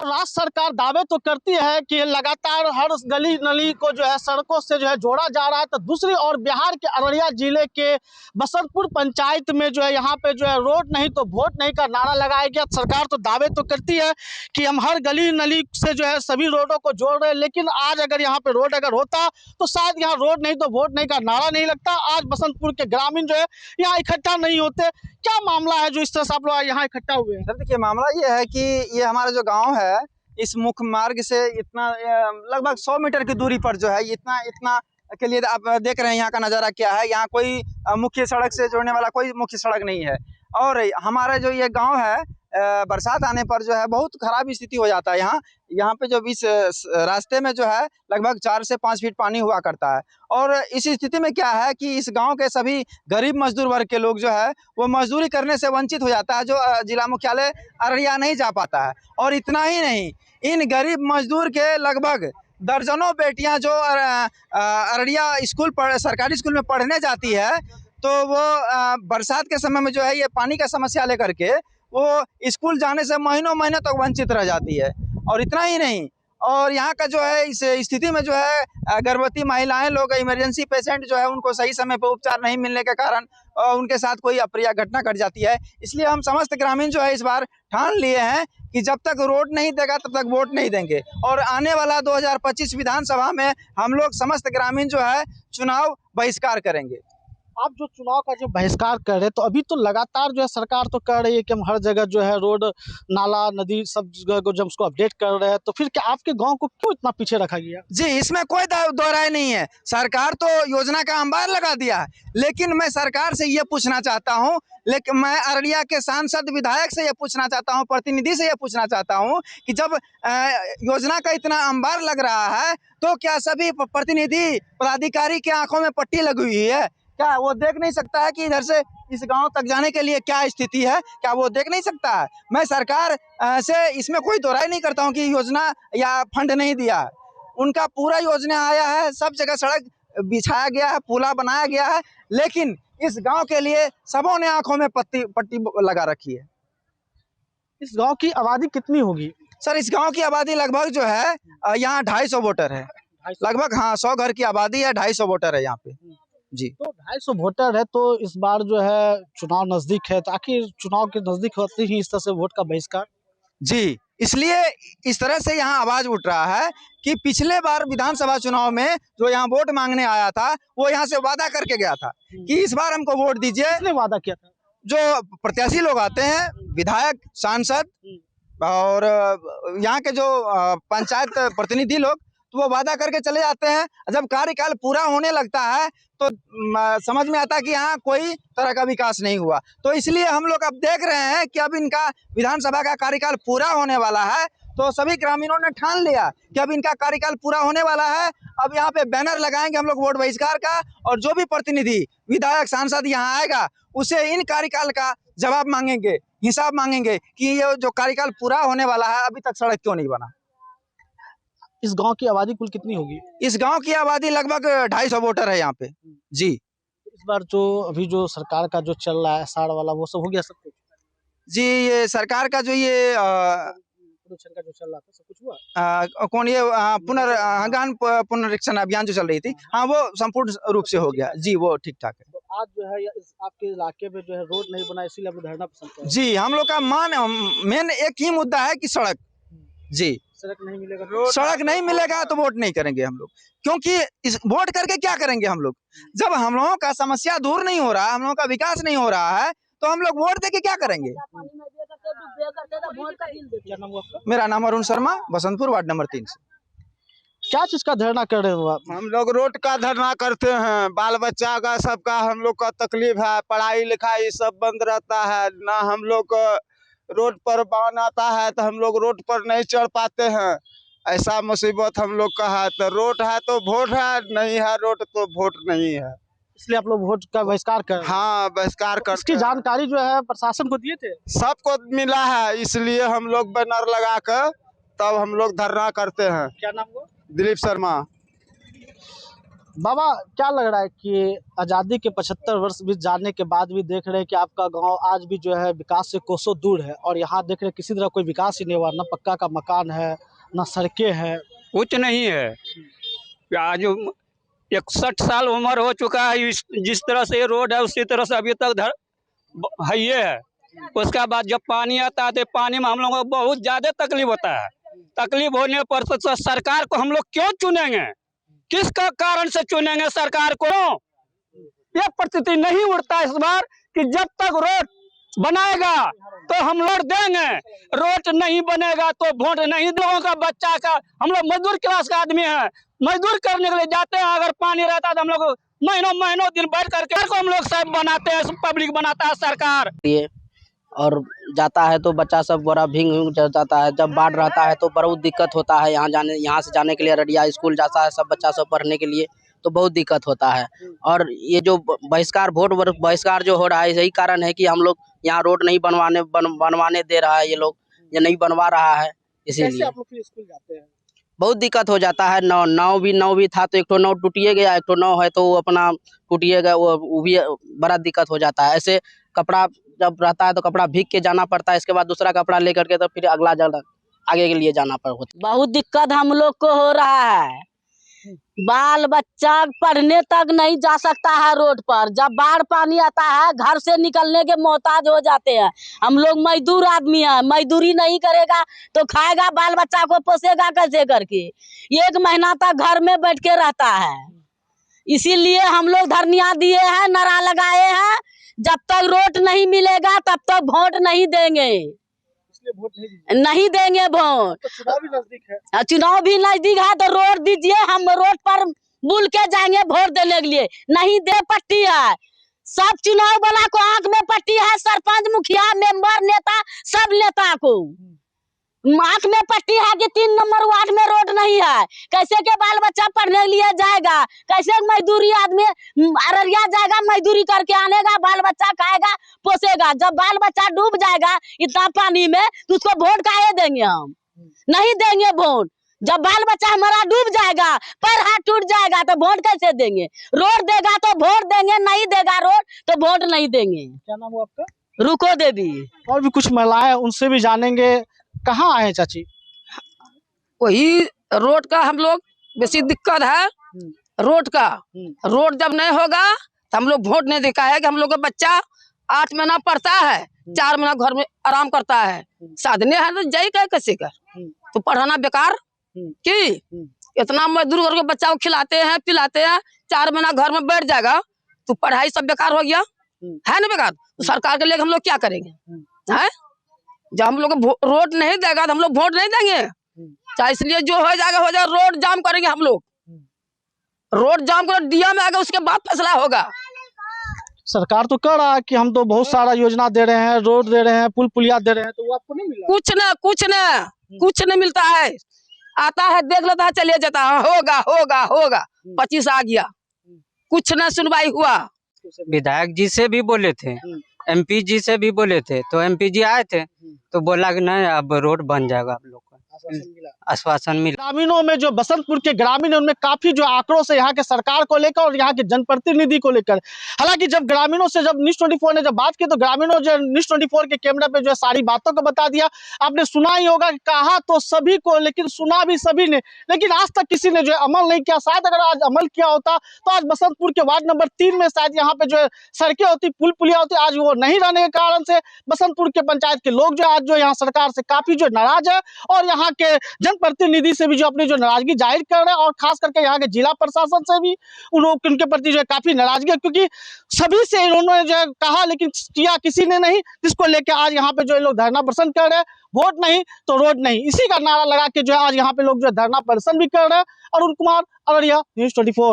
राज्य सरकार दावे तो करती है कि लगातार हर गली नली को जो है सड़कों से जो है जोड़ा जा रहा है, तो दूसरी ओर बिहार के अररिया जिले के बसंतपुर पंचायत में जो है यहाँ पे जो है रोड नहीं तो वोट नहीं का नारा लगाया गया। सरकार तो दावे तो करती है कि हम हर गली नली से जो है सभी रोडों को जोड़ रहे हैं, लेकिन आज अगर यहाँ पे रोड अगर होता तो शायद यहाँ रोड नहीं तो वोट नहीं का नारा नहीं लगता। आज बसंतपुर के ग्रामीण जो है यहाँ इकट्ठा नहीं होते। क्या मामला है जो इस तरह से आप लोग यहाँ इकट्ठा हुए हैं? सर देखिए, मामला ये है कि ये हमारा जो गांव है, इस मुख्य मार्ग से इतना लगभग 100 मीटर की दूरी पर जो है इतना इतना के लिए आप देख रहे हैं यहाँ का नज़ारा क्या है। यहाँ कोई मुख्य सड़क से जोड़ने वाला कोई मुख्य सड़क नहीं है। और हमारा जो ये गांव है, बरसात आने पर जो है बहुत खराब स्थिति हो जाता है। यहाँ पे जो इस रास्ते में जो है लगभग 4 से 5 फीट पानी हुआ करता है। और इस स्थिति में क्या है कि इस गांव के सभी गरीब मजदूर वर्ग के लोग जो है वो मजदूरी करने से वंचित हो जाता है, जो जिला मुख्यालय अररिया नहीं जा पाता है। और इतना ही नहीं, इन गरीब मजदूर के लगभग दर्जनों बेटियां जो अररिया स्कूल सरकारी स्कूल में पढ़ने जाती है, तो वो बरसात के समय में जो है ये पानी का समस्या लेकर के वो स्कूल जाने से महीनों महीने तक वंचित रह जाती है। और इतना ही नहीं, और यहाँ का जो है इस स्थिति में जो है गर्भवती महिलाएं लोग, इमरजेंसी पेशेंट जो है उनको सही समय पर उपचार नहीं मिलने के कारण उनके साथ कोई अप्रिय घटना घट जाती है। इसलिए हम समस्त ग्रामीण जो है इस बार ठान लिए हैं कि जब तक रोड नहीं देगा तब तक वोट नहीं देंगे। और आने वाला 2025 विधानसभा में हम लोग समस्त ग्रामीण जो है चुनाव बहिष्कार करेंगे। आप जो चुनाव का जो बहिष्कार कर रहे हैं, तो अभी तो लगातार जो है सरकार तो कर रही है कि हम हर जगह जो है रोड नाला नदी सब जगह को जब उसको अपडेट कर रहे हैं, तो फिर क्या आपके गांव को क्यों इतना पीछे रखा गया? जी, इसमें कोई दो राय नहीं है। सरकार तो योजना का अंबार लगा दिया है, लेकिन मैं सरकार से ये पूछना चाहता हूँ, लेकिन मैं अररिया के सांसद विधायक से ये पूछना चाहता हूँ, प्रतिनिधि से ये पूछना चाहता हूँ कि जब योजना का इतना अंबार लग रहा है तो क्या सभी प्रतिनिधि पदाधिकारी की आंखों में पट्टी लगी हुई है? क्या वो देख नहीं सकता है कि इधर से इस गांव तक जाने के लिए क्या स्थिति है? क्या वो देख नहीं सकता है? मैं सरकार से इसमें कोई दो राय नहीं करता हूं कि योजना या फंड नहीं दिया है। उनका पूरा योजना आया है, सब जगह सड़क बिछाया गया है, पुला बनाया गया है, लेकिन इस गांव के लिए सबों ने आंखों में पट्टी लगा रखी है। इस गांव की आबादी कितनी होगी? सर, इस गांव की आबादी लगभग जो है यहाँ 250 वोटर है। लगभग, हाँ, 100 घर की आबादी है, 250 वोटर है यहाँ पे। जी, तो 250 वोटर है, तो इस बार जो है चुनाव नजदीक है, तो आखिर चुनाव के नजदीक होते ही इस तरह से वोट का बहिष्कार? जी, इसलिए इस तरह से यहाँ आवाज उठ रहा है कि पिछले बार विधानसभा चुनाव में जो यहाँ वोट मांगने आया था वो यहाँ से वादा करके गया था कि इस बार हमको वोट दीजिए। किसने वादा किया था? जो प्रत्याशी लोग आते हैं, विधायक, सांसद और यहाँ के जो पंचायत प्रतिनिधि लोग, तो वो वादा करके चले जाते हैं। जब कार्यकाल पूरा होने लगता है तो समझ में आता है कि यहाँ कोई तरह का विकास नहीं हुआ। तो इसलिए हम लोग अब देख रहे हैं कि अब इनका विधानसभा का कार्यकाल पूरा होने वाला है, तो सभी ग्रामीणों ने ठान लिया कि अब इनका कार्यकाल पूरा होने वाला है। अब यहाँ पे बैनर लगाएंगे हम लोग वोट बहिष्कार का, और जो भी प्रतिनिधि, विधायक, सांसद यहाँ आएगा उसे इन कार्यकाल का जवाब मांगेंगे, हिसाब मांगेंगे कि ये जो कार्यकाल पूरा होने वाला है अभी तक सड़क क्यों नहीं बना। इस गांव की आबादी कुल कितनी होगी? इस गांव की आबादी लगभग 250 वोटर है यहाँ पे। जी, इस बार जो अभी जो सरकार का जो चल रहा है साड़ वाला, वो सब हो गया सब कुछ? जी, ये सरकार का जो ये प्रदूषण का जो चल रहा था सब कुछ हुआ? कौन ये गहन पुनरीक्षण अभियान जो चल रही थी, हाँ, वो संपूर्ण रूप से हो गया। जी, वो ठीक ठाक है। तो आज जो है इस आपके इलाके में जो है रोड नहीं बना, इसीलिए आप धरना पसंद कर रहे हैं? जी, हम लोग का मेन एक ही मुद्दा है कि सड़क। जी, सड़क नहीं मिलेगा, सड़क नहीं मिलेगा तो वोट नहीं करेंगे हम लोग, क्योंकि इस वोट करके क्या करेंगे हम लोग? जब हम लोगों का समस्या दूर नहीं हो रहा, हम लोगों का विकास नहीं हो रहा है, तो हम लोग वोट देके क्या करेंगे? क्या नाम हुआ आपका? मेरा नाम अरुण शर्मा, बसंतपुर वार्ड नंबर 3 से। क्या चीज का धरना कर रहे हो आप? हम लोग रोड का धरना करते हैं। बाल बच्चा का सबका हम लोग का तकलीफ है, पढ़ाई लिखाई सब बंद रहता है ना। हम लोग रोड पर बाढ़ आता है तो हम लोग रोड पर नहीं चढ़ पाते हैं। ऐसा मुसीबत हम लोग का है। तो रोड है तो वोट है, नहीं है रोड तो वोट नहीं है। इसलिए आप लोग वोट का बहिष्कार कर रहे हैं? हाँ, बहिष्कार कर। इसकी जानकारी जो है प्रशासन को दिए थे? सबको मिला है, इसलिए हम लोग बैनर लगा कर तब हम लोग धरना करते हैं। क्या नाम हुआ? दिलीप शर्मा। बाबा, क्या लग रहा है कि आज़ादी के 75 वर्ष बीत जाने के बाद भी देख रहे हैं कि आपका गांव आज भी जो है विकास से कोसों दूर है, और यहाँ देख रहे हैं किसी तरह कोई विकास ही नहीं हुआ, ना पक्का का मकान है, ना सड़कें हैं। कुछ नहीं है। आज 61 साल उम्र हो चुका है, जिस तरह से ये रोड है उसी तरह से अभी तक है ये है। उसके बाद जब पानी आता है तो पानी में हम लोगों को बहुत ज्यादा तकलीफ होता है। तकलीफ होने पर तो सरकार को हम लोग क्यों चुनेंगे? किसका कारण से चुनेंगे सरकार को? ये परिस्थिति नहीं उठता इस बार कि जब तक रोड बनाएगा तो हम वोट देंगे, रोड नहीं बनेगा तो वोट नहीं। लोगों का बच्चा का, हम लोग मजदूर क्लास का आदमी है, मजदूर करने के लिए जाते हैं। अगर पानी रहता है तो हम लोग महीनों महीनों दिन बैठ करके को हम लोग सब बनाते हैं, पब्लिक बनाता है सरकार। और जाता है तो बच्चा सब बड़ा भींग जाता है। जब बाढ़ रहता है तो बहुत दिक्कत होता है, यहाँ से जाने के लिए अररिया स्कूल जाता है सब बच्चा सब पढ़ने के लिए, तो बहुत दिक्कत होता है। और ये जो वोट बहिष्कार जो हो रहा है, यही कारण है कि हम लोग यहाँ रोड नहीं बनवाने दे रहा है, ये लोग ये नहीं बनवा रहा है, इसीलिए आप लोग फिर स्कूल जाते हैं? बहुत दिक्कत हो जाता है। नाव भी था तो एक तो नाव टूटिए गया, एक तो नाव है तो वो अपना टूटिए गया, वो भी बड़ा दिक्कत हो जाता है। ऐसे कपड़ा जब रहता है तो कपड़ा भीग के जाना पड़ता है, इसके बाद दूसरा कपड़ा लेकर के तो फिर अगला जगह आगे के लिए जाना पड़ता है। बहुत दिक्कत हम लोग को हो रहा है। बाल बच्चा पढ़ने तक नहीं जा सकता है रोड पर। जब बाढ़ पानी आता है घर से निकलने के मोहताज हो जाते हैं। हम लोग मजदूर आदमी हैं, मजदूरी नहीं करेगा तो खाएगा, बाल बच्चा को पोसेगा कैसे करके? 1 महीना तक घर में बैठ के रहता है। इसीलिए हम लोग धरनिया दिए हैं, नारा लगाए हैं, जब तक रोड नहीं मिलेगा तब तक वोट नहीं देंगे। वोट नहीं देंगे वोट। तो चुनाव भी नजदीक है। चुनाव भी नजदीक है तो रोड दीजिए, हम रोड पर बुल के जाएंगे वोट देने के लिए। नहीं दे पट्टी है, सब चुनाव वाला को आंख में पट्टी है, सरपंच मुखिया मेंबर नेता सब नेता को आंख में पट्टी है कि 3 नंबर वार्ड में रोड नहीं है। कैसे के बाल बच्चा पढ़ने के लिए जाएगा? कैसे मजदूरी आदमी अररिया जाएगा, मजदूरी करके आनेगा, बाल बच्चा खाएगा पोसेगा। जब बाल बच्चा डूब जाएगा इतना पानी में तो उसको वोट काहे देंगे? हम नहीं देंगे वोट। जब बाल बच्चा हमारा डूब जाएगा, पैर हाथ टूट जाएगा तो वोट कैसे देंगे? रोड देगा तो वोट देंगे, नहीं देगा रोड तो वोट नहीं देंगे। क्या नाम है आपका? रुको देवी। और भी कुछ महिलाएं, उनसे भी जानेंगे। कहाँ आए चाची? वही रोड का हम लोग बेसी दिक्कत है। रोड का रोड जब नहीं होगा तो हम लोग वोट नहीं दे पाएंगे। हम लोग का बच्चा 8 महीना पढ़ता है, 4 महीना घर में आराम करता है। साधने है तो जाई कैसे कर? तो पढ़ाना बेकार की? इतना मजदूर करके बच्चा को खिलाते हैं पिलाते हैं, 4 महीना घर में बैठ जाएगा तो पढ़ाई सब बेकार हो गया है ना? बेकार। तो सरकार के लिए हम लोग क्या करेंगे? है जब हम लोग रोड नहीं देगा तो हम लोग वोट नहीं देंगे। चाहे इसलिए जो हो जाएगा हो जाएगा, रोड जाम करेंगे हम लोग। रोड जाम कर डीएम आएगा, उसके बाद फैसला होगा। सरकार तो कह रहा है कि हम तो बहुत सारा योजना दे रहे हैं, रोड दे रहे हैं, पुल पुलिया दे रहे हैं, तो वो आपको नहीं मिला? कुछ नहीं मिलता है। आता है देख लेता है चलिए जाता है, होगा होगा होगा 25 आ गया, कुछ न सुनवाई हुआ। विधायक जी से भी बोले थे, एमपी जी से भी बोले थे, तो एमपी जी आए थे तो बोला कि नहीं अब रोड बन जाएगा आप लोग का, आश्वासन मिला। ग्रामीणों में जो बसंतपुर के ग्रामीण है उनमें काफी जो आक्रोश है यहाँ के सरकार को लेकर और यहाँ के जनप्रतिनिधि को लेकर। हालांकि जब ग्रामीणों से जब न्यूज़ 24 ने जब बात की तो ग्रामीणों जो न्यूज़ 24 के कैमरा पे जो है सारी बातों को बता दिया। आपने सुना ही होगा, कहा तो सभी को, लेकिन सुना भी सभी ने, लेकिन आज तक किसी ने जो है अमल नहीं किया। शायद अगर आज अमल किया होता तो आज बसंतपुर के वार्ड नंबर 3 में शायद यहाँ पे जो है सड़कें होती, पुल पुलिया होती। आज वो नहीं रहने के कारण से बसंतपुर के पंचायत के लोग जो आज जो यहाँ सरकार से काफी जो नाराज है और यहाँ के जनप्रतिनिधि से भी जो अपनी जो नाराजगी जाहिर कर रहे हैं, और खास करके यहाँ के जिला प्रशासन से भी उनके प्रति जो है काफी नाराजगी है, क्योंकि सभी से इन्होंने जो है कहा लेकिन किया किसी ने नहीं, जिसको लेकर आज यहाँ पे जो लोग धरना प्रदर्शन कर रहे हैं। वोट नहीं तो रोड नहीं, इसी का नारा लगा के जो है आज यहाँ पे लोग जो है धरना प्रदर्शन भी कर रहे हैं। अरुण कुमार, अररिया, न्यूज़ 24।